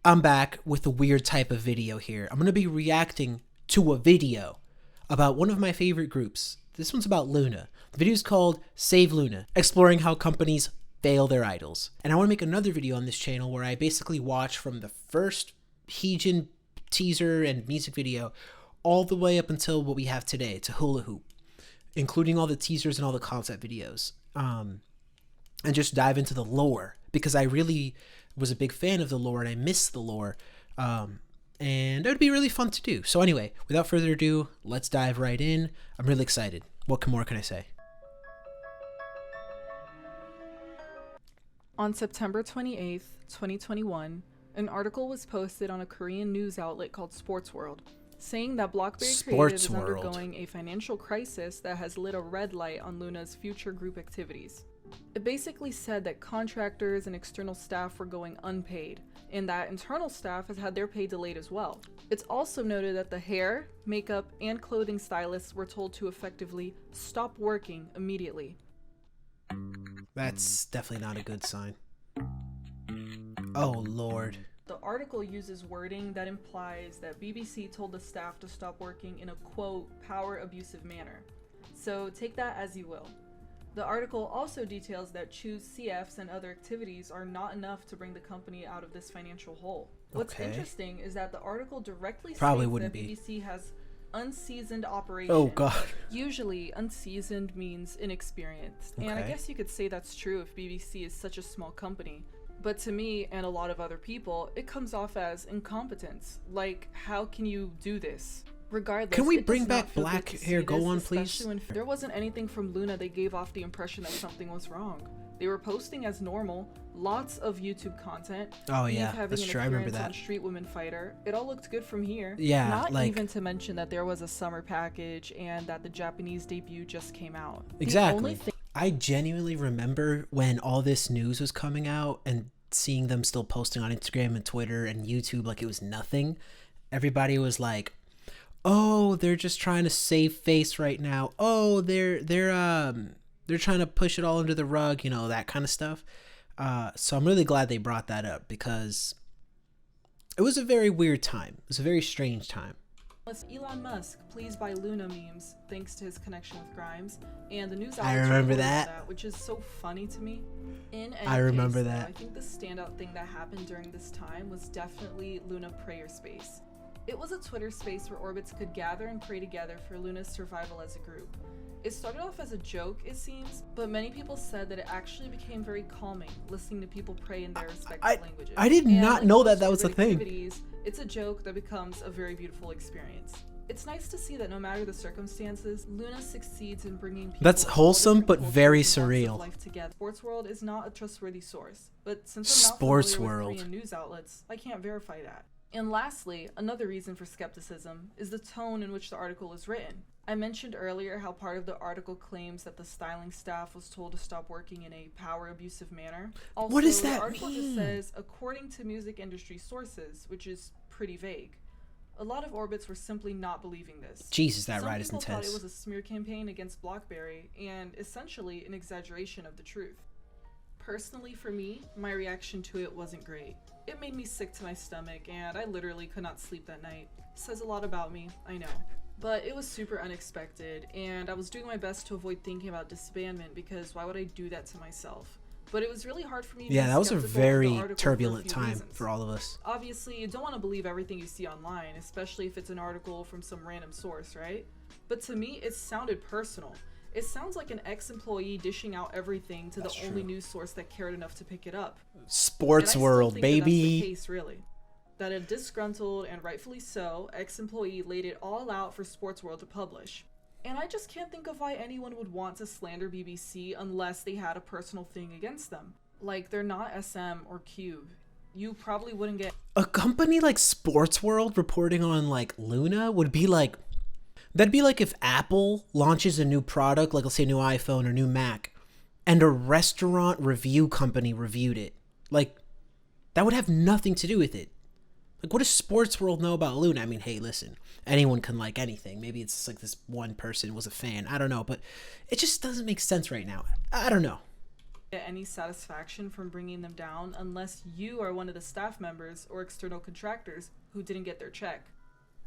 I'm back with a weird type of video here. I'm going to be reacting to a video about one of my favorite groups. This one's about Loona. The video is called SaveLoona, exploring how companies fail their idols. And I want to make another video on this channel where I basically watch from the first Heejin teaser and music video all the way up until what we have today, to Hula Hoop, including all the teasers and all the concept videos. And just dive into the lore, because I really was a big fan of the lore and I miss the lore. And it would be really fun to do. So anyway, without further ado, let's dive right in. I'm really excited. What more can I say? On September 28th, 2021, an article was posted on a Korean news outlet called Sports World, saying that BlackBerry Creative is undergoing a financial crisis that has lit a red light on Loona's future group activities. It basically said that contractors and external staff were going unpaid, and that internal staff has had their pay delayed as well. It's also noted that the hair, makeup, and clothing stylists were told to effectively stop working immediately. That's definitely not a good sign. Oh Lord. The article uses wording that implies that BBC told the staff to stop working in a quote, power abusive manner. So take that as you will. The article also details that Choose CFs and other activities are not enough to bring the company out of this financial hole. What's interesting is that the article directly states that BBC has unseasoned operation. Oh God. Usually unseasoned means inexperienced. And I guess you could say that's true if BBC is such a small company. But to me and a lot of other people, it comes off as incompetence. Like, how can you do this? Regardless, can we bring back black hair? Go on, please. When there wasn't anything from Loona that gave off the impression that something was wrong. They were posting as normal, lots of YouTube content. Oh yeah, that's true. I remember that. Street Woman Fighter. It all looked good from here. Yeah, not even to mention that there was a summer package and that the Japanese debut just came out. Exactly. I genuinely remember when all this news was coming out and seeing them still posting on Instagram and Twitter and YouTube like it was nothing. Everybody was like, oh, they're just trying to save face right now. Oh, they're trying to push it all under the rug, you know, that kind of stuff. So I'm really glad they brought that up, because it was a very weird time. It was a very strange time. Elon Musk, please buy Loona memes, thanks to his connection with Grimes, and the news I remember that, which is so funny to me. I remember that. I think the standout thing that happened during this time was definitely Loona Prayer Space. It was a Twitter space where orbits could gather and pray together for Loona's survival as a group. It started off as a joke, it seems, but many people said that it actually became very calming, listening to people pray in their respective languages. I did not know that that was a thing. It's a joke that becomes a very beautiful experience. It's nice to see that no matter the circumstances, Loona succeeds in bringing people. That's wholesome but very surreal. Life together. Sports World is not a trustworthy source, but since I'm not familiar with Korean news outlets, I can't verify that. And lastly, another reason for skepticism is the tone in which the article is written. I mentioned earlier how part of the article claims that the styling staff was told to stop working in a power abusive manner. Also, what does that the article mean? Just says, according to music industry sources, which is pretty vague. A lot of orbits were simply not believing this. Jesus, that ride is intense. Some people thought it was a smear campaign against BlackBerry and essentially an exaggeration of the truth. Personally, for me, my reaction to it wasn't great. It made me sick to my stomach, and I literally could not sleep that night. Says a lot about me, I know. But it was super unexpected, and I was doing my best to avoid thinking about disbandment, because why would I do that to myself? But it was really hard for me to be that was a very turbulent time reasons. For all of us. Obviously, you don't want to believe everything you see online, especially if it's an article from some random source, right? But to me, it sounded personal. It sounds like an ex-employee dishing out everything to the only news source that cared enough to pick it up. Sports World, baby. That's the case, really. That a disgruntled, and rightfully so, ex-employee laid it all out for Sports World to publish. And I just can't think of why anyone would want to slander BBC unless they had a personal thing against them. Like, they're not SM or Cube. You probably wouldn't get... A company like Sports World reporting on, like, Loona would be like... That'd be like if Apple launches a new product, like let's say a new iPhone or new Mac, and a restaurant review company reviewed it. Like, that would have nothing to do with it. Like, what does Sports World know about Loona? I mean, hey, listen, anyone can like anything. Maybe it's like this one person was a fan. I don't know, but it just doesn't make sense right now. I don't know. get any satisfaction from bringing them down unless you are one of the staff members or external contractors who didn't get their check.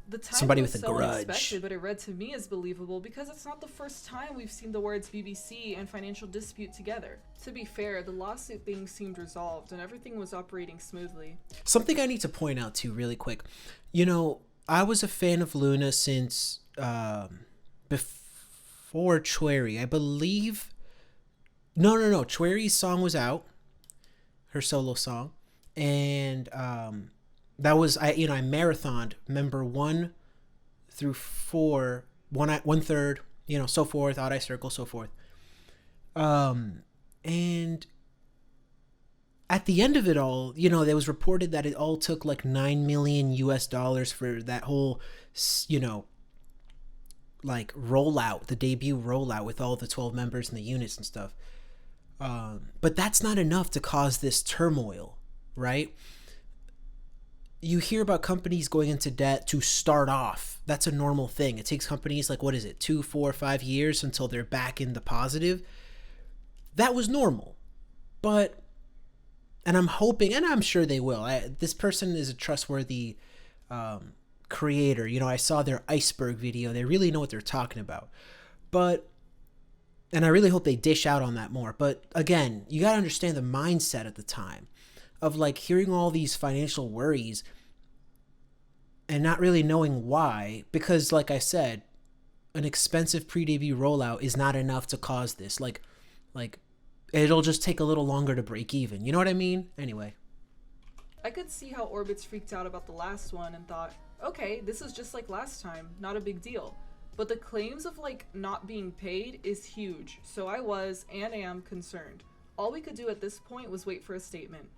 The time Somebody was with a so grudge. unexpected, but it read to me as believable because it's not the first time we've seen the words BBC and financial dispute together. To be fair, the lawsuit thing seemed resolved and everything was operating smoothly. Something I need to point out too really quick. I was a fan of Loona since before Chweri. I believe No. Chweri's song was out, her solo song, and that was I marathoned member 1 through 4, 1/3, so forth, Odd Eye Circle, so forth. And at the end of it all, there was reported that it all took like $9 million for that whole, like rollout, the debut rollout with all the 12 members and the units and stuff. But that's not enough to cause this turmoil, right? You hear about companies going into debt to start off. That's a normal thing. It takes companies like, 2, 4, 5 years until they're back in the positive. That was normal. And I'm hoping, and I'm sure they will. This person is a trustworthy creator. I saw their iceberg video. They really know what they're talking about. And I really hope they dish out on that more. But again, you got to understand the mindset at the time of like hearing all these financial worries and not really knowing why, because like I said, an expensive pre-debut rollout is not enough to cause this. Like it'll just take a little longer to break even. You know what I mean? Anyway. I could see how Orbitz freaked out about the last one and thought, okay, this is just like last time, not a big deal. But the claims of like not being paid is huge, so I was and am concerned. All we could do at this point was wait for a statement.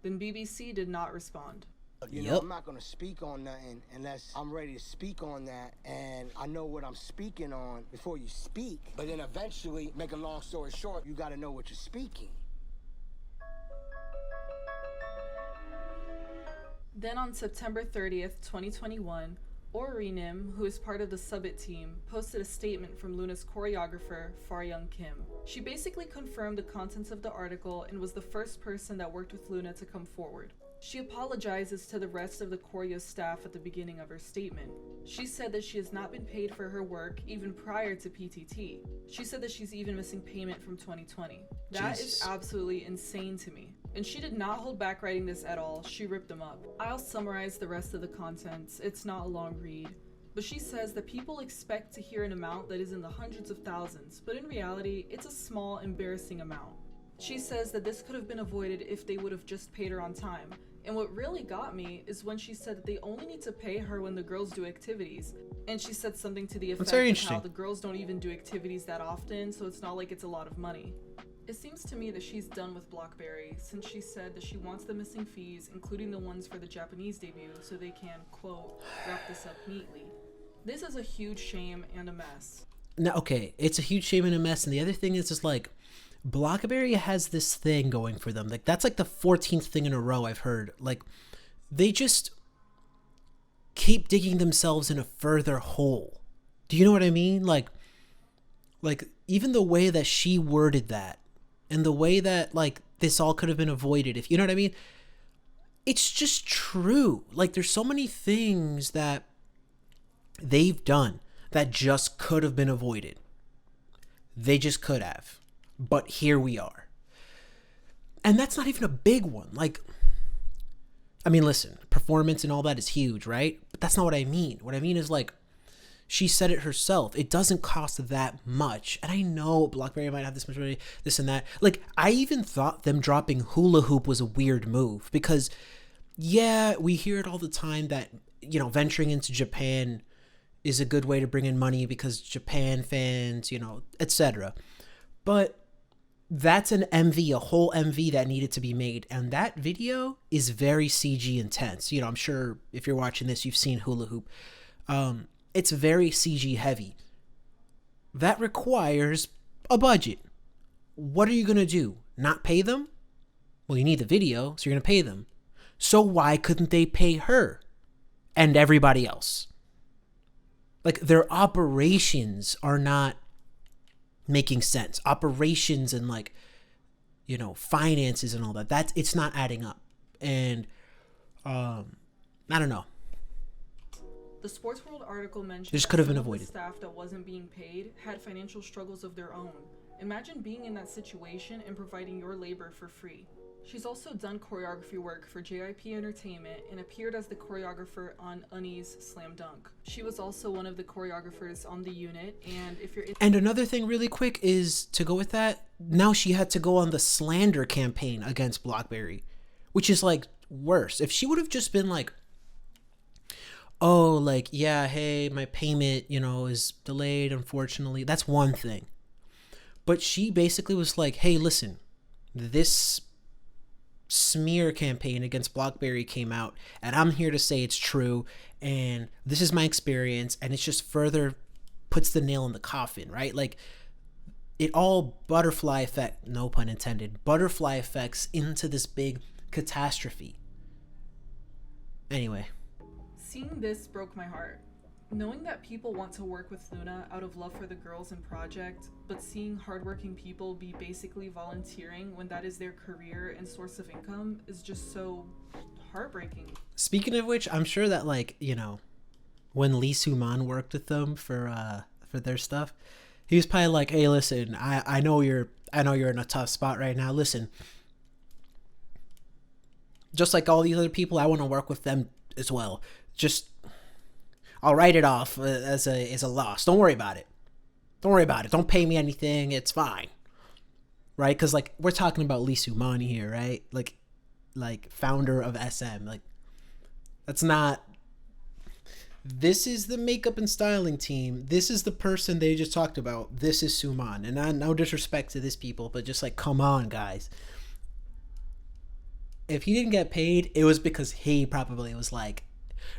Then BBC did not respond. I'm not going to speak on nothing unless I'm ready to speak on that and I know what I'm speaking on before you speak. But then eventually, make a long story short, you got to know what you're speaking. Then on September 30th, 2021, Orinim, who is part of the Subbit team, posted a statement from Loona's choreographer, Faryong Kim. She basically confirmed the contents of the article and was the first person that worked with Loona to come forward. She apologizes to the rest of the choreo staff at the beginning of her statement. She said that she has not been paid for her work even prior to PTT. She said that she's even missing payment from 2020. That is absolutely insane to me. And she did not hold back writing this at all, she ripped them up. I'll summarize the rest of the contents, it's not a long read. But she says that people expect to hear an amount that is in the hundreds of thousands, but in reality, it's a small, embarrassing amount. She says that this could have been avoided if they would have just paid her on time. And what really got me is when she said that they only need to pay her when the girls do activities. And she said something to the effect of how the girls don't even do activities that often, so it's not like it's a lot of money. It seems to me that she's done with Blockberry, since she said that she wants the missing fees, including the ones for the Japanese debut, so they can, quote, wrap this up neatly. This is a huge shame and a mess. Now, okay, it's a huge shame and a mess, and the other thing is just like, Blockberry has this thing going for them. Like, that's like the 14th thing in a row I've heard. Like, they just keep digging themselves in a further hole. Do you know what I mean? Like even the way that she worded that, and the way that, like, this all could have been avoided, if you know what I mean? It's just true. Like, there's so many things that they've done that just could have been avoided. They just could have. But here we are. And that's not even a big one. Like, I mean, listen, performance and all that is huge, right? But that's not what I mean. What I mean is, like, she said it herself. It doesn't cost that much. And I know Blockberry might have this much money, this and that. Like, I even thought them dropping Hula Hoop was a weird move. Because, yeah, we hear it all the time that, venturing into Japan is a good way to bring in money because Japan fans, etc. But that's an MV, a whole MV that needed to be made. And that video is very CG intense. I'm sure if you're watching this, you've seen Hula Hoop. It's very CG heavy. That requires a budget. What are you going to do? Not pay them? Well, you need the video, so you're going to pay them. So why couldn't they pay her and everybody else? Like, their operations are not making sense. Operations and, like, you know, finances and all that. It's not adding up. And I don't know. The Sports World article mentioned This that could have been some of avoided. the staff that wasn't being paid had financial struggles of their own. Imagine being in that situation and providing your labor for free. She's also done choreography work for JYP Entertainment and appeared as the choreographer on Unnie's Slam Dunk. She was also one of the choreographers on the unit, and if you're And another thing really quick is to go with that, now she had to go on the slander campaign against Blockberry, which is like worse. If she would have just been like, oh, like, yeah, hey, my payment, you know, is delayed, unfortunately, that's one thing. But she basically was like, hey, listen, this smear campaign against Blockberry came out, and I'm here to say it's true, and this is my experience, and it's just further puts the nail in the coffin, right? Like, it all butterfly effect, no pun intended, butterfly effects into this big catastrophe. Anyway. Seeing this broke my heart. Knowing that people want to work with Loona out of love for the girls and project, but seeing hardworking people be basically volunteering when that is their career and source of income is just so heartbreaking. Speaking of which, I'm sure that, like, you know, when Lee Soo-man worked with them for their stuff, he was probably like, hey, listen, I know you're in a tough spot right now. Listen, just like all these other people, I want to work with them as well. Just, I'll write it off as a loss. Don't worry about it. Don't pay me anything. It's fine. Right? Because, like, we're talking about Lee Soo-man here, right? Like founder of SM. Like, that's not... This is the makeup and styling team. This is the person they just talked about. This is Soo-man. And no disrespect to this people, but just, like, come on, guys. If he didn't get paid, it was because he probably was like,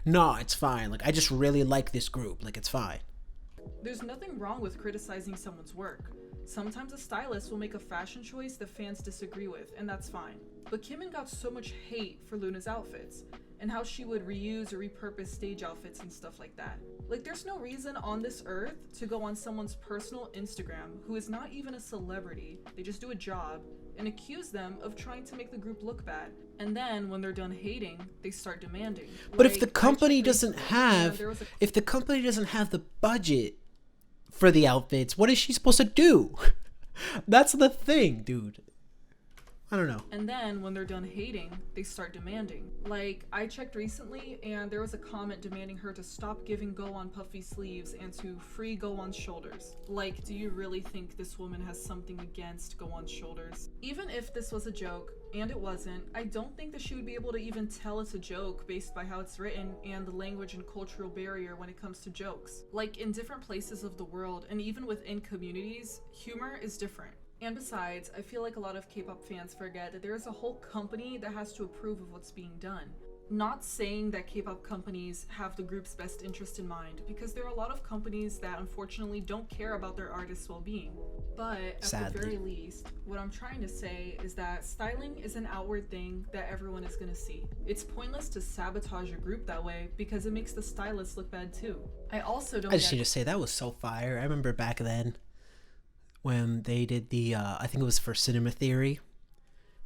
no, it's fine. Like, I just really like this group. Like, it's fine. There's nothing wrong with criticizing someone's work. Sometimes a stylist will make a fashion choice that fans disagree with, and that's fine. But Kimin got so much hate for Loona's outfits, and how she would reuse or repurpose stage outfits and stuff like that. Like, there's no reason on this earth to go on someone's personal Instagram, who is not even a celebrity, they just do a job, and accuse them of trying to make the group look bad. And then, when they're done hating, they start demanding. But if the company doesn't have, if the company doesn't have the budget for the outfits, what is she supposed to do? That's the thing, dude. I don't know. And then, when they're done hating, they start demanding. Like, I checked recently, and there was a comment demanding her to stop giving go-on puffy sleeves and to free go-on shoulders. Like, do you really think this woman has something against go-on shoulders? Even if this was a joke, and it wasn't, I don't think that she would be able to even tell it's a joke based by how it's written and the language and cultural barrier when it comes to jokes. Like, in different places of the world, and even within communities, humor is different. And besides, I feel like a lot of K-pop fans forget that there is a whole company that has to approve of what's being done. Not saying that K-pop companies have the group's best interest in mind, because there are a lot of companies that unfortunately don't care about their artists' well-being. But at the very least, what I'm trying to say is that styling is an outward thing that everyone is gonna see. It's pointless to sabotage a group that way because it makes the stylists look bad too. I just need to say that was so fire. I remember back then when they did the I think it was for Cinema Theory,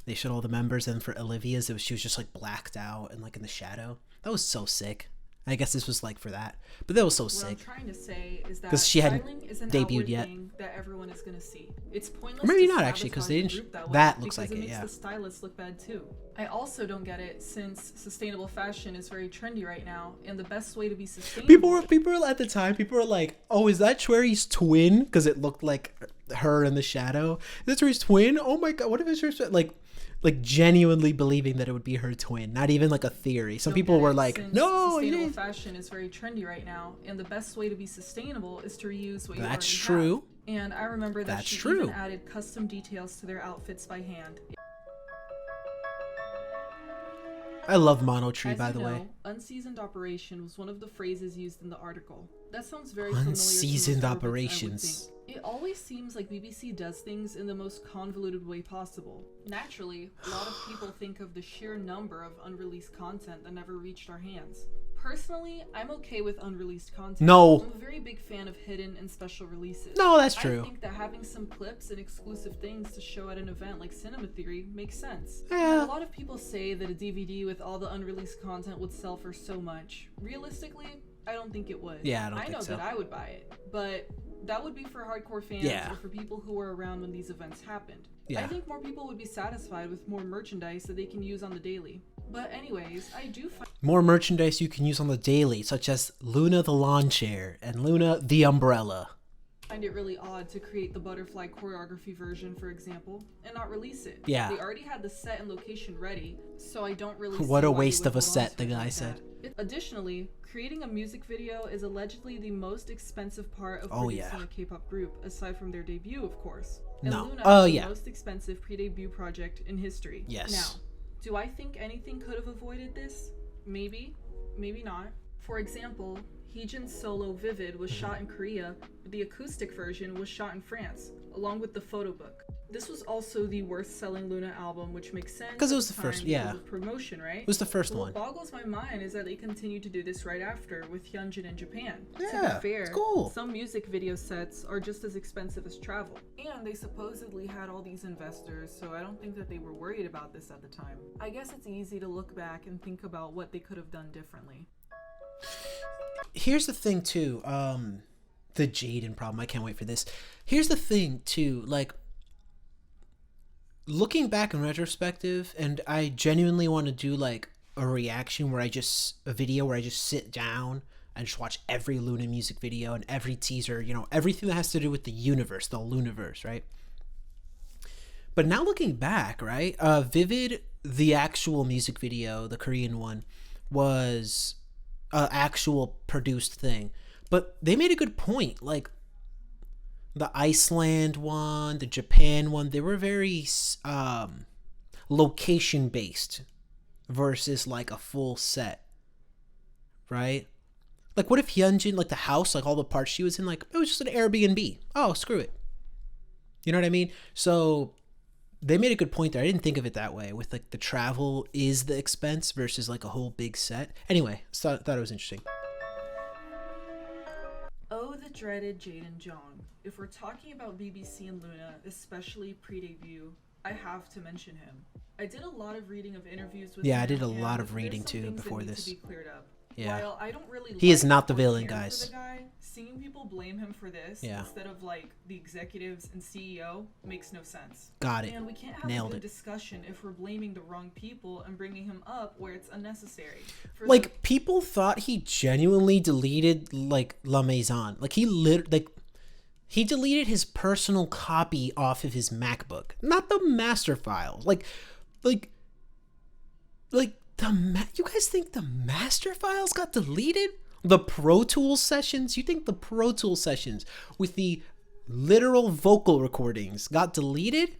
they showed all the members, and for Olivia's she was just like blacked out and like in the shadow. That was so sick. I guess this was like for that, but that was so sick. What I'm trying to say is that because she hadn't debuted yet. That everyone is gonna see. It's pointless. Or maybe not actually, because they didn't. That looks like it. Yeah. Makes the stylists look bad too. I also don't get it, since sustainable fashion is very trendy right now, and the best way to be sustainable. People were at the time. People were like, "Oh, is that Cherry's twin?" Because it looked like her in the shadow. Is that Cherry's twin? Oh my god, what if it's her? Like genuinely believing that it would be her twin, not even like a theory. Some people were like, no, sustainable fashion is very trendy right now, and the best way to be sustainable is to reuse what you already have. That's true. And I remember that she even added custom details to their outfits by hand. I love Mono Tree, by the way. Unseasoned operation was one of the phrases used in the article. That sounds very familiar. Unseasoned operations. It always seems like BBC does things in the most convoluted way possible. Naturally, a lot of people think of the sheer number of unreleased content that never reached our hands. Personally, I'm okay with unreleased content. No. I'm a very big fan of hidden and special releases. No, that's true. I think that having some clips and exclusive things to show at an event like Cinema Theory makes sense. Yeah. A lot of people say that a DVD with all the unreleased content would sell for so much. Realistically, I don't think it would. Yeah, I don't think so. I know that I would buy it, but that would be for hardcore fans or for people who were around when these events happened. Yeah. I think more people would be satisfied with more merchandise that they can use on the daily. But anyways, I do find more merchandise you can use on the daily, such as Loona the lawn chair and Loona the umbrella. I find it really odd to create the butterfly choreography version, for example, and not release it. Yeah. They already had the set and location ready, so I don't really What see a why waste you of would a hold on set, to the it guy like said. that. Additionally, creating a music video is allegedly the most expensive part of Oh, producing yeah. a K-pop group, aside from their debut, of course. And No. Loona Oh, is yeah. the most expensive pre-debut project in history. Yes. Now, do I think anything could have avoided this? Maybe. Maybe not. For example, Heejin's solo Vivid was shot in Korea, but the acoustic version was shot in France, along with the photo book. This was also the worst-selling Loona album, which makes sense. Because it was at the time first, because yeah. of promotion, right? It was the first But one. what boggles my mind is that they continued to do this right after with Hyunjin in Japan. Yeah, to be fair, it's cool. some music video sets are just as expensive as travel. And they supposedly had all these investors, so I don't think that they were worried about this at the time. I guess it's easy to look back and think about what they could have done differently. Here's the thing too, the Jaden problem. I can't wait for this. Here's the thing too, like, looking back in retrospective, and I genuinely want to do like a reaction where a video where I just sit down and just watch every Loona music video and every teaser, you know, everything that has to do with the universe, the Loonaverse, right? But now looking back, right, Vivid, the actual music video, the Korean one, was an actual produced thing. But they made a good point, like, the Iceland one, the Japan one, they were very location based versus like a full set, right? Like, what if Hyunjin, like the house, like all the parts she was in, like it was just an Airbnb? Oh, screw it. You know what I mean? So they made a good point there. I didn't think of it that way, with like the travel is the expense versus like a whole big set. Anyway, thought it was interesting. Oh, the dreaded Jaden Jong. If we're talking about BBC and Loona, especially pre-debut, I have to mention him. I did a lot of reading of interviews with him. Yeah, I did a lot and of reading there's some too things that before need this. To be cleared up. Yeah. While I don't really He is like not the or villain, care for guys. the guy, seeing people blame him for this Yeah. instead of like the executives and CEO makes no sense. Got it. And we can't have Nailed a good it. discussion if we're blaming the wrong people and bringing him up where it's unnecessary. For Like, people thought he genuinely deleted like La Maison. Like, he deleted his personal copy off of his MacBook, not the master files. You guys think the master files got deleted? The Pro Tools sessions? You think the Pro Tools sessions with the literal vocal recordings got deleted?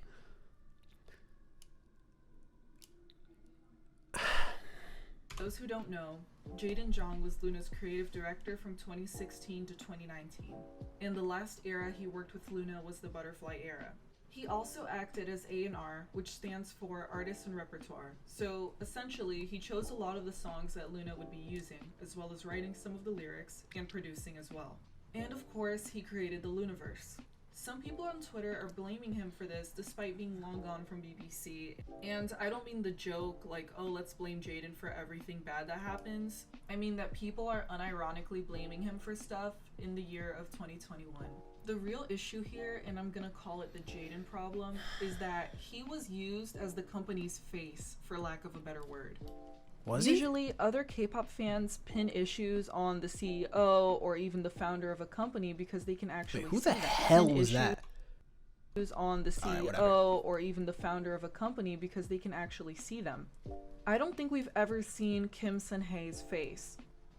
those who don't know, Jaden Jong was Loona's creative director from 2016 to 2019. And the last era he worked with Loona was the Butterfly era. He also acted as A&R, which stands for Artist and Repertoire. So essentially, he chose a lot of the songs that Loona would be using, as well as writing some of the lyrics and producing as well. And of course, he created the Loonaverse. Some people on Twitter are blaming him for this despite being long gone from BBC. And I don't mean the joke like, oh, let's blame Jaden for everything bad that happens. I mean that people are unironically blaming him for stuff in the year of 2021. The real issue here, and I'm gonna call it the Jaden problem, is that he was used as the company's face, for lack of a better word. Was he? Usually, other K-pop fans pin issues on the CEO or even the founder of a company because they can actually Wait, who see the them. hell Pin was issues that? on the CEO whatever. or even the founder of a company because they can actually see them. I don't think we've ever seen Kim Sonhee's face.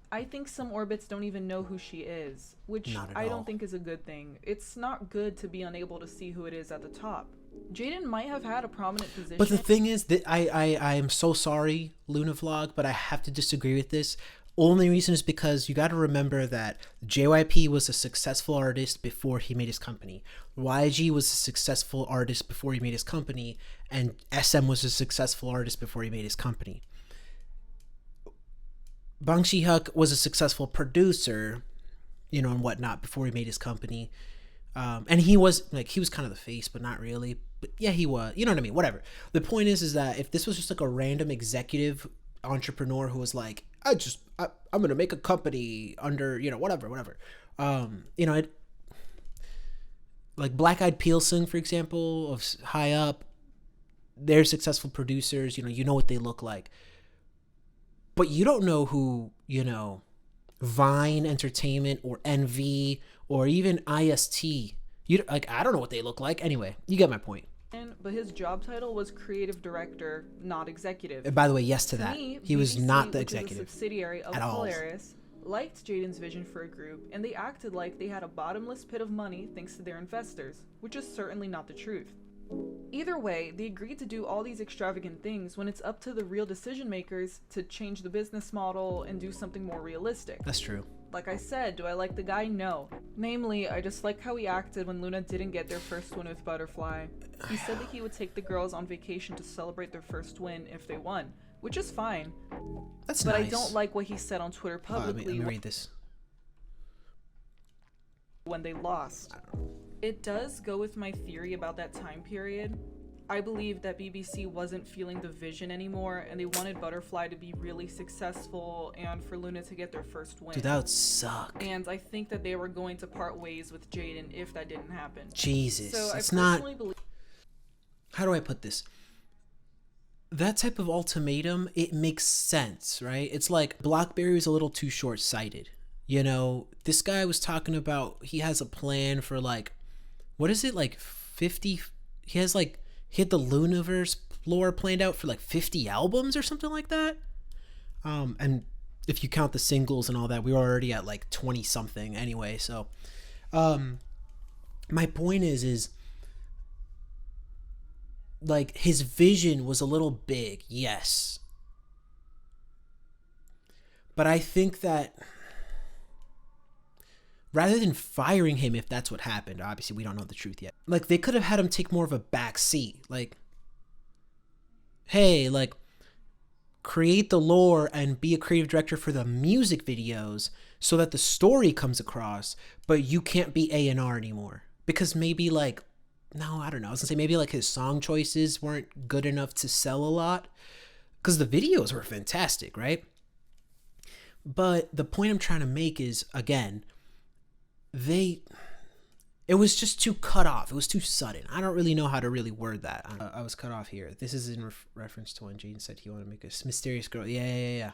I think some orbits don't even know who she is, which Not at I all. don't think is a good thing. It's not good to be unable to see who it is at the top. Jaden might have had a prominent position. But the thing is that I am so sorry, Loonavlog, but I have to disagree with this. Only reason is because you got to remember that JYP was a successful artist before he made his company. YG was a successful artist before he made his company, and SM was a successful artist before he made his company. Bong Shi-hyuk was a successful producer, and whatnot before he made his company. And he was kind of the face, but not really. But yeah, he was. You know what I mean? Whatever. The point is that if this was just like a random executive entrepreneur who was like, I'm gonna make a company under, whatever. Like Black Eyed Peelson, for example, of High Up, they're successful producers. You know what they look like, but you don't know who, Vine Entertainment or NV or even IST. I don't know what they look like. Anyway, you get my point. But his job title was creative director, not executive. And by the way, yes to that. Me, he was BBC, not the which is executive a subsidiary of at all. Polaris, liked Jaden's vision for a group, and they acted like they had a bottomless pit of money thanks to their investors, which is certainly not the truth. Either way, they agreed to do all these extravagant things when it's up to the real decision makers to change the business model and do something more realistic. That's true. Like I said, do I like the guy? No. Namely, I just like how he acted when Loona didn't get their first win with Butterfly. He said that he would take the girls on vacation to celebrate their first win if they won, which is fine. That's but nice. I don't like what he said on Twitter publicly. Let me read this. When they lost. It does go with my theory about that time period. I believe that BBC wasn't feeling the vision anymore, and they wanted Butterfly to be really successful and for Loona to get their first win. Dude, that would suck. And I think that they were going to part ways with Jaden if that didn't happen. Jesus, so it's I not. personally believe. How do I put this? That type of ultimatum, it makes sense, right? It's like BlackBerry was a little too short-sighted. This guy was talking about he has a plan for what is it, 50? He had the Loonaverse lore planned out for 50 albums or something like that. And if you count the singles and all that, we were already at 20 something anyway. So, my point is his vision was a little big, yes. But I think that rather than firing him, if that's what happened, obviously we don't know the truth yet. They could have had him take more of a back seat. Hey, create the lore and be a creative director for the music videos so that the story comes across, but you can't be A&R anymore. Because maybe no, I don't know. I was gonna say maybe his song choices weren't good enough to sell a lot. Because the videos were fantastic, right? But the point I'm trying to make is, again, it was just too cut off. It was too sudden. I don't really know how to really word that. I was cut off here. This is in reference to when Jaden said he wanted to make a mysterious girl. Yeah.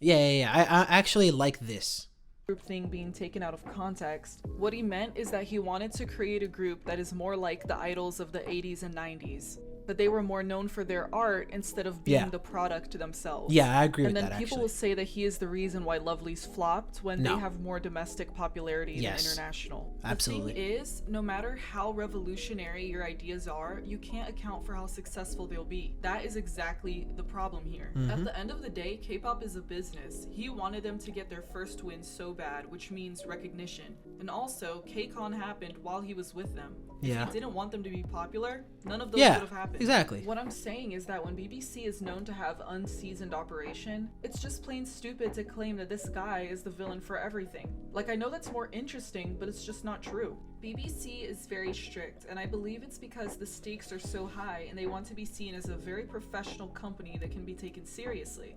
I actually like this. Group thing being taken out of context. What he meant is that he wanted to create a group that is more like the idols of the 80s and 90s. But they were more known for their art instead of being the product themselves. Yeah, I agree with that, And then people will say that he is the reason why Lovelyz flopped when they have more domestic popularity than international. Absolutely. The thing is, no matter how revolutionary your ideas are, you can't account for how successful they'll be. That is exactly the problem here. At the end of the day, K-pop is a business. He wanted them to get their first win so bad, which means recognition. And also, K-Con happened while he was with them. If he didn't want them to be popular, none of those would have happened. Exactly. What I'm saying is that when BBC is known to have unseasoned operation, it's just plain stupid to claim that this guy is the villain for everything. I know that's more interesting, but it's just not true. BBC is very strict, and I believe it's because the stakes are so high and they want to be seen as a very professional company that can be taken seriously.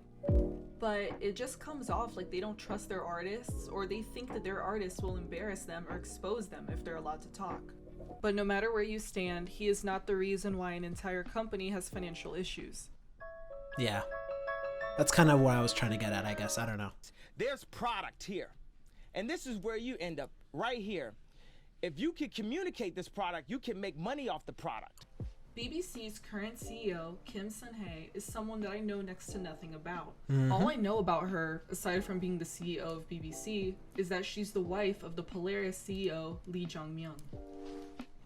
But it just comes off like they don't trust their artists, or they think that their artists will embarrass them or expose them if they're allowed to talk. But no matter where you stand, he is not the reason why an entire company has financial issues. Yeah. That's kind of what I was trying to get at, I guess. I don't know. There's product here. And this is where you end up, right here. If you can communicate this product, you can make money off the product. BBC's current CEO, Kim Sonhee, is someone that I know next to nothing about. All I know about her, aside from being the CEO of BBC, is that she's the wife of the Polaris CEO, Lee Jong-myung.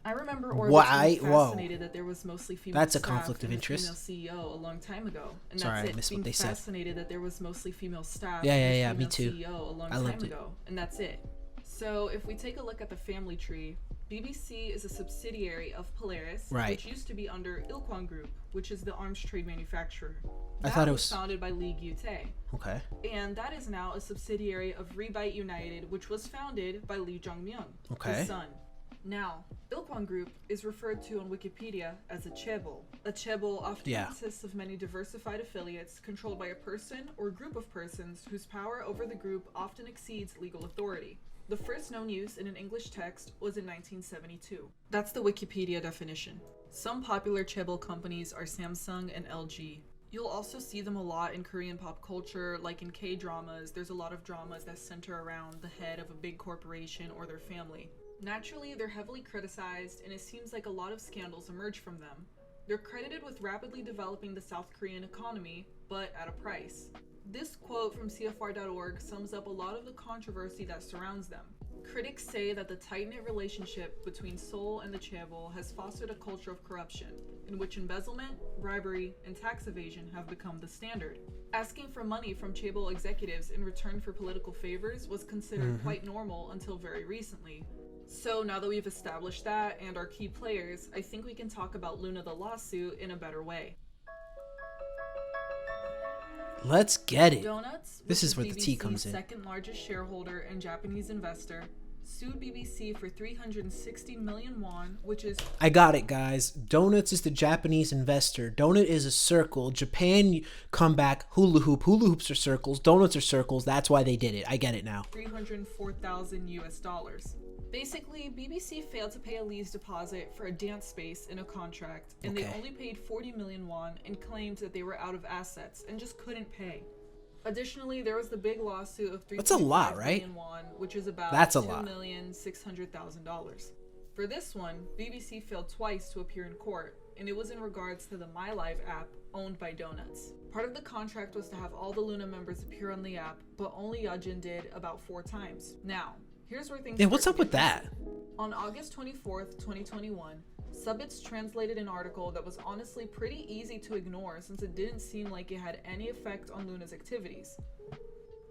I remember being fascinated that there was mostly female That's a staff conflict of and interest. female CEO a long time ago. And Sorry, that's I missed being what they said. fascinated that there was mostly female staff Yeah, and me female too. CEO a long I time loved it. ago. And that's it. So if we take a look at the family tree, BBC is a subsidiary of Polaris, Right. which used to be under Ilkwang Group, which is the arms trade manufacturer. I thought it was was founded by Gute. okay. And that is now a subsidiary of Rebite United, which was founded by Lee Jong-myung, Okay. his son. Now, Ilkwang Group is referred to on Wikipedia as a chaebol. A chaebol often consists of many diversified affiliates controlled by a person or group of persons whose power over the group often exceeds legal authority. The first known use in an English text was in 1972. That's the Wikipedia definition. Some popular chaebol companies are Samsung and LG. You'll also see them a lot in Korean pop culture, like in K-dramas. There's a lot of dramas that center around the head of a big corporation or their family. Naturally, they're heavily criticized, and it seems like a lot of scandals emerge from them. They're credited with rapidly developing the South Korean economy, but at a price. This quote from CFR.org sums up a lot of the controversy that surrounds them. Critics say that the tight-knit relationship between Seoul and the chaebol has fostered a culture of corruption, in which embezzlement, bribery, and tax evasion have become the standard. Asking for money from chaebol executives in return for political favors was considered quite normal until very recently. So now that we've established that and our key players, I think we can talk about Loona the lawsuit in a better way. Let's get it. Donuts, This is where BBC's the tea comes in. second largest shareholder and Japanese investor, sued BBC for 360 million won, which is... I got it, guys. Donuts is the Japanese investor. Donut is a circle. Japan come back. Hula hoop. Hula hoops are circles. Donuts are circles. That's why they did it. I get it now. $304,000. Basically, BBC failed to pay a lease deposit for a dance space in a contract, and they only paid 40 million won and claimed that they were out of assets and just couldn't pay. Additionally, there was the big lawsuit of 3.5 million won, which is about $2,600,000. For this one, BBC failed twice to appear in court, and it was in regards to the My Live app owned by Donuts. Part of the contract was to have all the Loona members appear on the app, but only Jaden did about 4 times. Now, here's where things what's up with that? On August 24th, 2021, Subbits translated an article that was honestly pretty easy to ignore since it didn't seem like it had any effect on Loona's activities.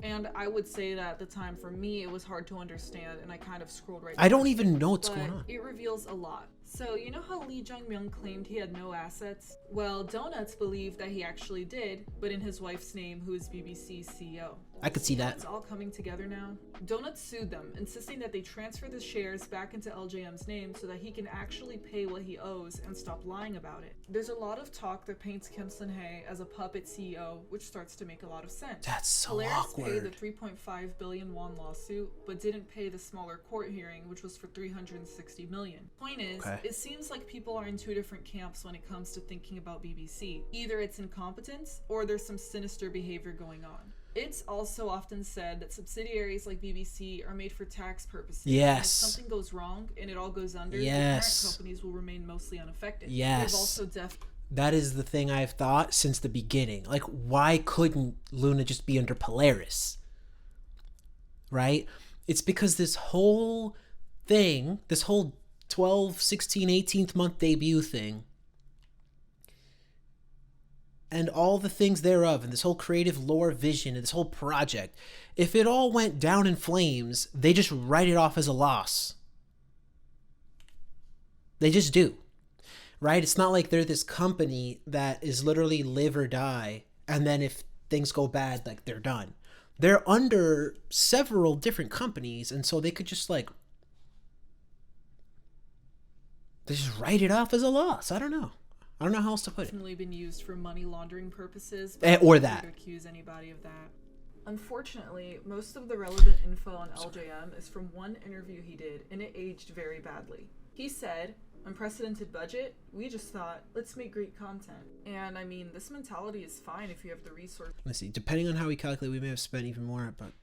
And I would say that at the time, for me, it was hard to understand, and I kind of scrolled right I don't even know what's going on. It reveals a lot. So, you know how Lee Jong-myung claimed he had no assets? Well, Donuts believed that he actually did, but in his wife's name, who is BBC's CEO. I could see that. It's all coming together now. Donuts sued them, insisting that they transfer the shares back into LJM's name so that he can actually pay what he owes and stop lying about it. There's a lot of talk that paints Kim Sonhee as a puppet CEO, which starts to make a lot of sense. That's so Polaris awkward. paid the 3.5 billion won lawsuit, but didn't pay the smaller court hearing, which was for 360 million. Point is, it seems like people are in 2 different camps when it comes to thinking about BBC. Either it's incompetence, or there's some sinister behavior going on. It's also often said that subsidiaries like BBC are made for tax purposes. Yes. And if something goes wrong and it all goes under, the parent companies will remain mostly unaffected. Yes. They've also that is the thing I've thought since the beginning. Like, why couldn't Loona just be under Polaris? Right? It's because this whole thing, this whole 12, 16, 18th month debut thing, and all the things thereof, and this whole creative lore vision, and this whole project, if it all went down in flames, they just write it off as a loss. They just do. Right? It's not like they're this company that is literally live or die, and then if things go bad, like, they're done. They're under several different companies, and so they could just, like, they just write it off as a loss. I don't know how else to put it. Definitely been used for money laundering purposes, or that. To accuse anybody of that. Unfortunately, most of the relevant info on LJM is from one interview he did, and it aged very badly. He said, "Unprecedented budget? We just thought, let's make great content." And I mean, this mentality is fine if you have the resources. Let's see. Depending on how we calculate, we may have spent even more, but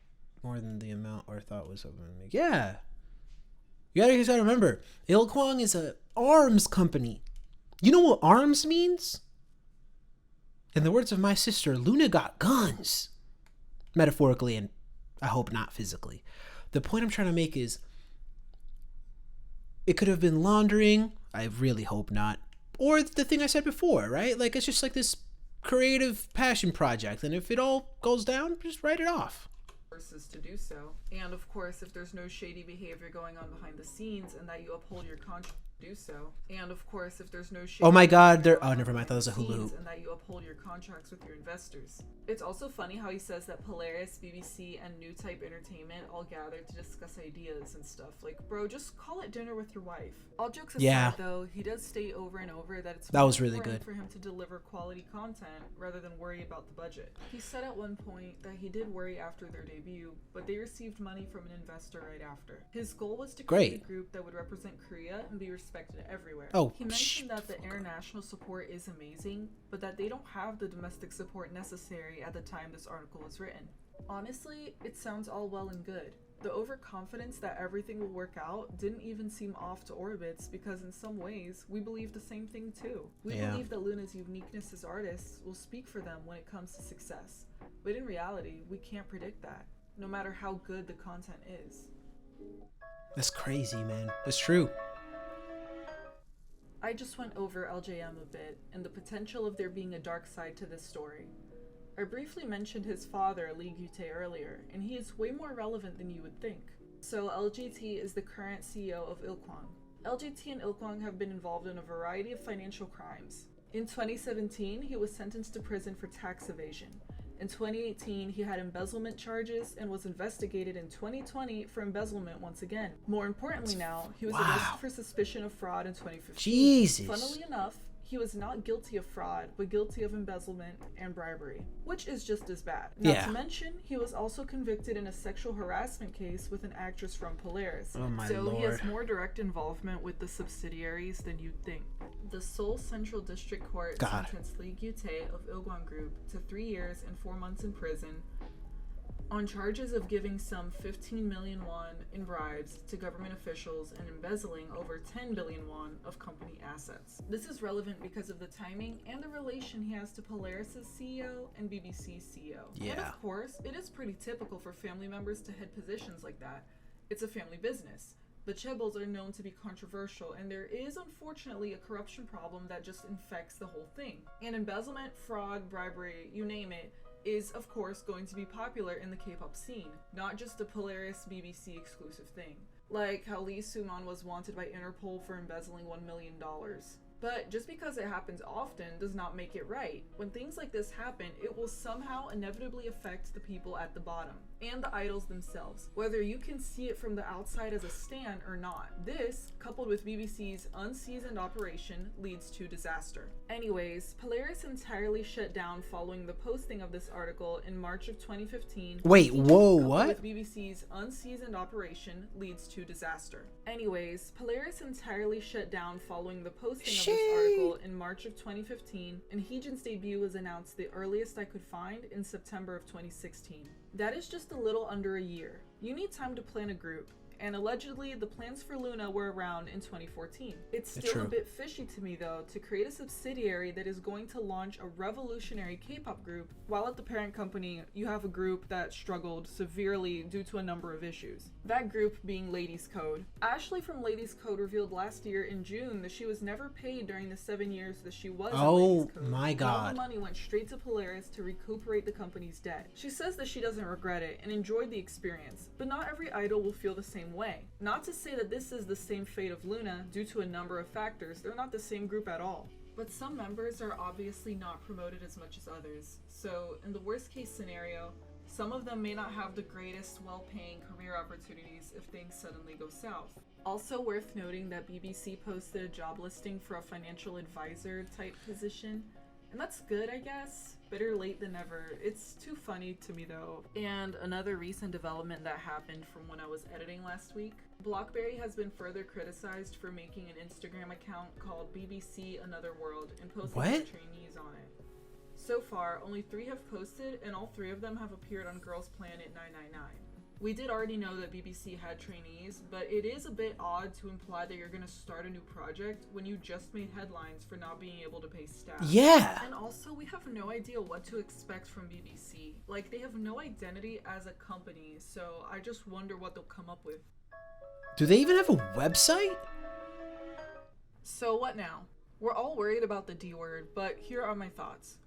more than the amount our thought was open to make. Yeah. You gotta remember, Ilkwang is a arms company. You know what arms means? In the words of my sister, Loona got guns. Metaphorically, and I hope not physically. The point I'm trying to make is, it could have been laundering. I really hope not. Or the thing I said before, right? Like, it's just like this creative passion project. And if it all goes down, just write it off. resources to do so. And of course, if there's no shady behavior going on behind the scenes and that you uphold your contract do so. And of course, if there's no shady Oh my god, never mind, I thought it was a hula hoop. And that you uphold your contracts with your investors. It's also funny how he says that Polaris, BBC, and New Type Entertainment all gathered to discuss ideas and stuff. Like, bro, just call it dinner with your wife. All jokes aside, though, he does state over and over that it's that was really good for him to deliver quality content rather than worry about the budget. He said at one point that he did worry after their debut, but they received money from an investor right after. His goal was to create a group that would represent Korea and be respected everywhere. He mentioned that the international support is amazing, but that they don't have the domestic support necessary at the time this article was written. Honestly, it sounds all well and good. The overconfidence that everything will work out didn't even seem off to Orbit's, because in some ways, we believe the same thing too. We believe that Loona's uniqueness as artists will speak for them when it comes to success. But in reality, we can't predict that, no matter how good the content is. That's crazy, man. That's true. I just went over LJM a bit, and the potential of there being a dark side to this story. I briefly mentioned his father, Gute, earlier, and he is way more relevant than you would think. So LGT is the current CEO of Ilkwang. LGT and Ilkwang have been involved in a variety of financial crimes. In 2017, he was sentenced to prison for tax evasion. In 2018, he had embezzlement charges and was investigated in 2020 for embezzlement once again. More importantly now, he was arrested for suspicion of fraud in 2015. Jesus. Funnily enough, he was not guilty of fraud, but guilty of embezzlement and bribery, which is just as bad. Not to mention, he was also convicted in a sexual harassment case with an actress from Polaris. Oh my so lord. He has more direct involvement with the subsidiaries than you'd think. The Seoul Central District Court sentenced Gute of Ilkwang Group to 3 years and 4 months in prison on charges of giving some 15 million won in bribes to government officials and embezzling over 10 billion won of company assets. This is relevant because of the timing and the relation he has to Polaris' CEO and BBC's CEO. And of course, it is pretty typical for family members to head positions like that. It's a family business. The Chaebols are known to be controversial, and there is unfortunately a corruption problem that just infects the whole thing. And embezzlement, fraud, bribery, you name it, is of course going to be popular in the K-pop scene, not just a Polaris BBC exclusive thing. Like how Lee Soo-man was wanted by Interpol for embezzling $1 million. But just because it happens often does not make it right. When things like this happen, it will somehow inevitably affect the people at the bottom, and the idols themselves, whether you can see it from the outside as a stan or not. This, coupled with BBC's Unseasoned operation, leads to disaster. Anyways, Polaris entirely shut down following the posting of this article in March of 2015. Wait, whoa, what? With BBC's Unseasoned operation leads to disaster. Anyways, Polaris entirely shut down following the posting of this article in March of 2015, and Heejin's debut was announced the earliest I could find in September of 2016. That is just a little under a year. You need time to plan a group, and allegedly the plans for Loona were around in 2014. It's still a bit fishy to me though to create a subsidiary that is going to launch a revolutionary K-pop group, while at the parent company you have a group that struggled severely due to a number of issues. That group being Ladies Code. Ashley from Ladies Code revealed last year in June that she was never paid during the 7 years that she was in Ladies Code. My god. All the money went straight to Polaris to recuperate the company's debt. She says that she doesn't regret it and enjoyed the experience, but not every idol will feel the same way. Not to say that this is the same fate of Loona due to a number of factors. They're not the same group at all. But some members are obviously not promoted as much as others. So in the worst case scenario, some of them may not have the greatest well-paying career opportunities if things suddenly go south. Also worth noting that BBC posted a job listing for a financial advisor type position. And that's good, I guess. Better late than never. It's too funny to me though. And another recent development that happened from when I was editing last week. BlackBerry has been further criticized for making an Instagram account called BBC Another World and posting their trainees on it. So far, only 3 have posted, and all 3 of them have appeared on Girls Planet 999. We did already know that BBC had trainees, but it is a bit odd to imply that you're gonna start a new project when you just made headlines for not being able to pay staff. Yeah! And also, we have no idea what to expect from BBC. Like, they have no identity as a company, so I just wonder what they'll come up with. Do they even have a website? So what now? We're all worried about the D word, but here are my thoughts.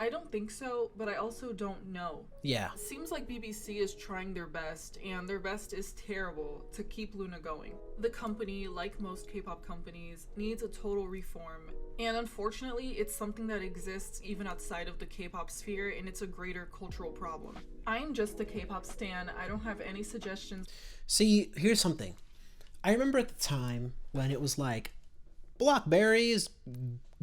I don't think so, but I also don't know. Yeah. It seems like BBC is trying their best, and their best is terrible to keep Loona going. The company, like most K-pop companies, needs a total reform, and unfortunately, it's something that exists even outside of the K-pop sphere, and it's a greater cultural problem. I am just a K-pop stan. I don't have any suggestions. See, here's something. I remember at the time when it was like, Blockberry is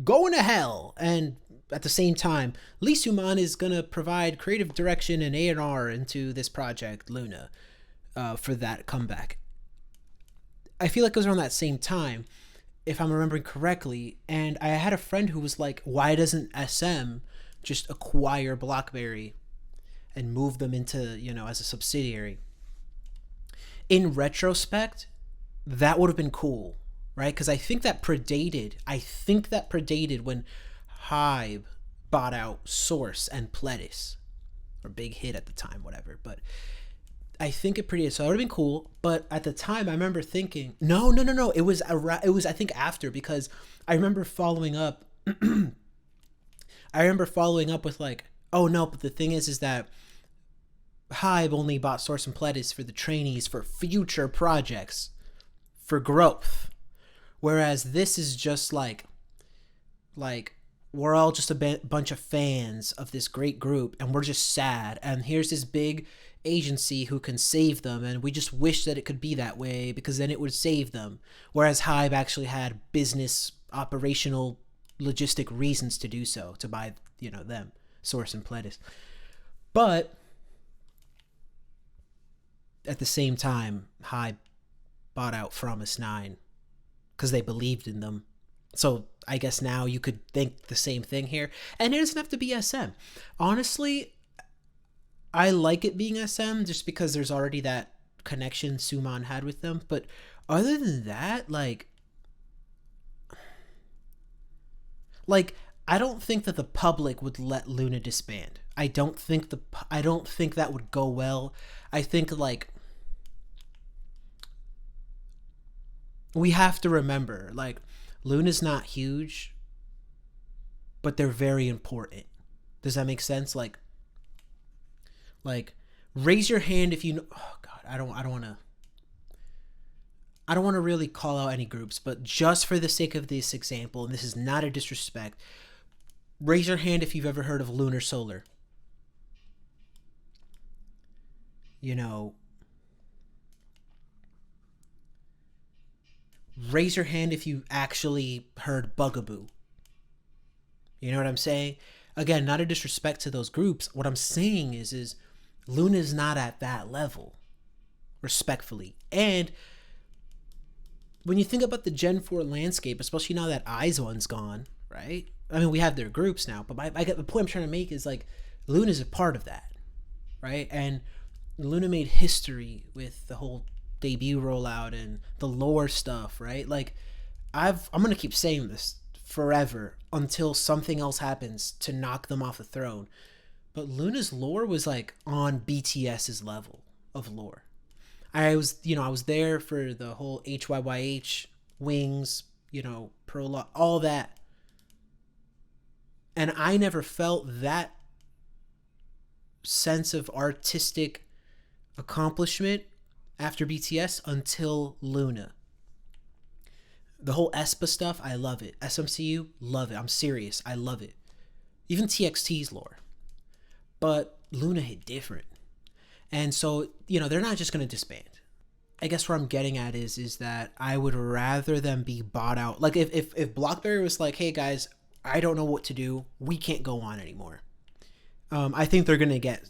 going to hell, and at the same time, Lee Soo-man is gonna provide creative direction and A&R into this project, Loona, for that comeback. I feel like it was around that same time, if I'm remembering correctly, and I had a friend who was like, why doesn't SM just acquire Blockberry and move them into, as a subsidiary? In retrospect, that would have been cool, right? Because I think that predated when Hybe bought out Source and Pledis, or Big Hit at the time, whatever. But I think it predated, so that would have been cool. But at the time, I remember thinking, no. It was I think after, because I remember following up. With like, oh no, but the thing is that Hybe only bought Source and Pledis for the trainees for future projects, for growth, whereas this is just like we're all just a bunch of fans of this great group, and we're just sad, and here's this big agency who can save them, and we just wish that it could be that way because then it would save them. Whereas Hybe actually had business, operational, logistic reasons to do so, to buy them, Source and Pledis. But at the same time, Hybe bought out Promise 9 because they believed in them. So I guess now you could think the same thing here. And it doesn't have to be SM. Honestly, I like it being SM just because there's already that connection Soo-man had with them. But other than that, like I don't think that the public would let Loona disband. I don't think that would go well. I think we have to remember, Loona's not huge, but they're very important. Does that make sense? Like raise your hand if you know. Oh God, I don't want to really call out any groups, but just for the sake of this example, and this is not a disrespect, raise your hand if you've ever heard of Lunar Solar. Raise your hand if you actually heard Bugaboo. You know what I'm saying? Again, not a disrespect to those groups. What I'm saying is Loona's not at that level, respectfully. And when you think about the Gen 4 landscape, especially now that IZ*ONE's gone, right? I mean, we have their groups now, but the point I'm trying to make is Loona's a part of that, right? And Loona made history with the whole debut rollout and the lore stuff, right? I'm gonna keep saying this forever until something else happens to knock them off the throne. But Loona's lore was on BTS's level of lore. I was there for the whole HYYH, Wings, Prologue, all that. And I never felt that sense of artistic accomplishment after BTS until Loona. The whole aespa stuff, I love it. SMCU, love it. I'm serious, I love it. Even TXT's lore. But Loona hit different. And so, they're not just going to disband. I guess where I'm getting at is that I would rather them be bought out. If Blockberry was like, hey guys, I don't know what to do, we can't go on anymore. I think they're going to get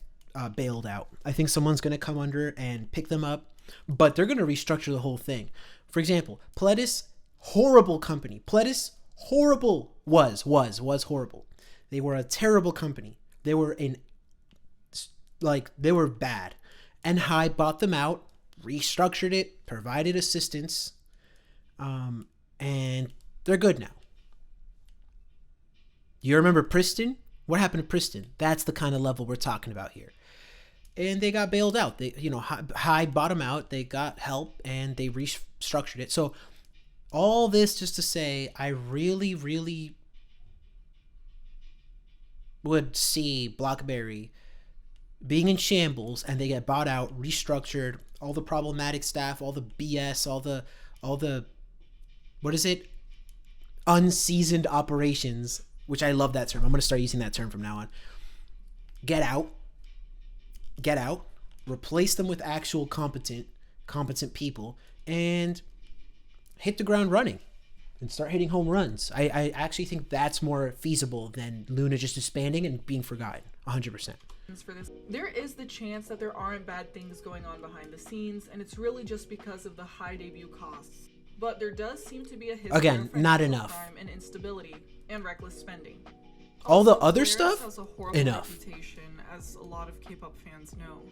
bailed out. I think someone's going to come under and pick them up, but they're going to restructure the whole thing. For example, Pledis, horrible company. Pledis, horrible, was horrible. They were a terrible company. They were they were bad. And Hybe bought them out, restructured it, provided assistance, and they're good now. You remember Priston? What happened to Priston? That's the kind of level we're talking about here. And they got bailed out. They, Hybe bought them out. They got help and they restructured it. So all this just to say, I really, really would see BlackBerry being in shambles, and they get bought out, restructured, all the problematic staff, all the BS, all the what is it? Unseasoned operations, which I love that term. I'm going to start using that term from now on. Get out, replace them with actual competent people, and hit the ground running and start hitting home runs. I actually think that's more feasible than Loona just disbanding and being forgotten 100%. For this, there is the chance that there aren't bad things going on behind the scenes, and it's really just because of the high debut costs. But there does seem to be a history Again, of not financial enough. crime and instability and reckless spending. All the Also, other Polaris stuff, has a horrible enough. reputation, as a lot of K-pop fans know.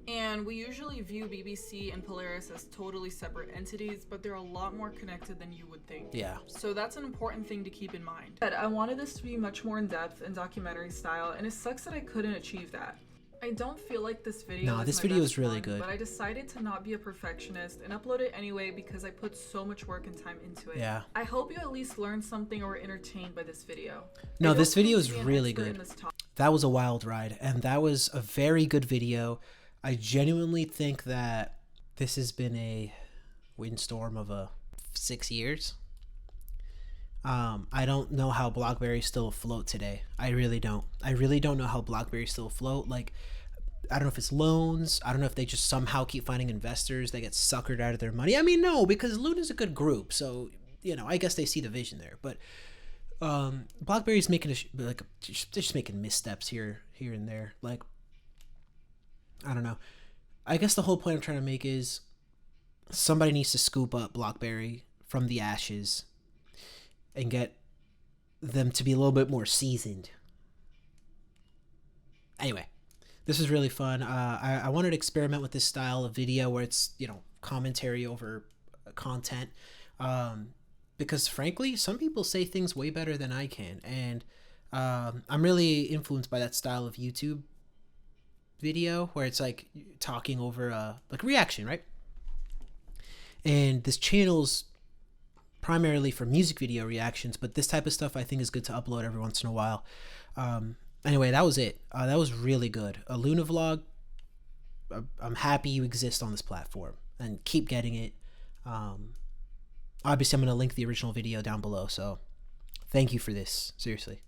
And we usually view BBC and Polaris as totally separate entities, but they're a lot more connected than you would think. Yeah. So that's an important thing to keep in mind. But I wanted this to be much more in-depth and documentary style, and it sucks that I couldn't achieve that. I don't feel like this video this video is really good. But I decided to not be a perfectionist and upload it anyway because I put so much work and time into it. Yeah. I hope you at least learned something or were entertained by this video. No, I this don't video claim is to be an really expert in good. this topic. That was a wild ride, and that was a very good video. I genuinely think that this has been a windstorm of 6 years. I don't know how BlackBerry's still afloat today. I really don't. I really don't know how BlackBerry's still afloat. Like, I don't know if it's loans. I don't know if they just somehow keep finding investors that get suckered out of their money. I mean, no, because Loona's a good group, so I guess they see the vision there. But BlackBerry's making they're just making missteps here and there. Like, I don't know. I guess the whole point I'm trying to make is somebody needs to scoop up BlackBerry from the ashes and get them to be a little bit more seasoned. Anyway, this is really fun. I wanted to experiment with this style of video where it's, commentary over content. Because frankly, some people say things way better than I can. And I'm really influenced by that style of YouTube video where it's like talking over like reaction, right? And this channel's primarily for music video reactions, but this type of stuff I think is good to upload every once in a while. Anyway, that was it. That was really good. A loonavlog. I'm happy you exist on this platform and keep getting it. Obviously, I'm going to link the original video down below, so thank you for this. Seriously.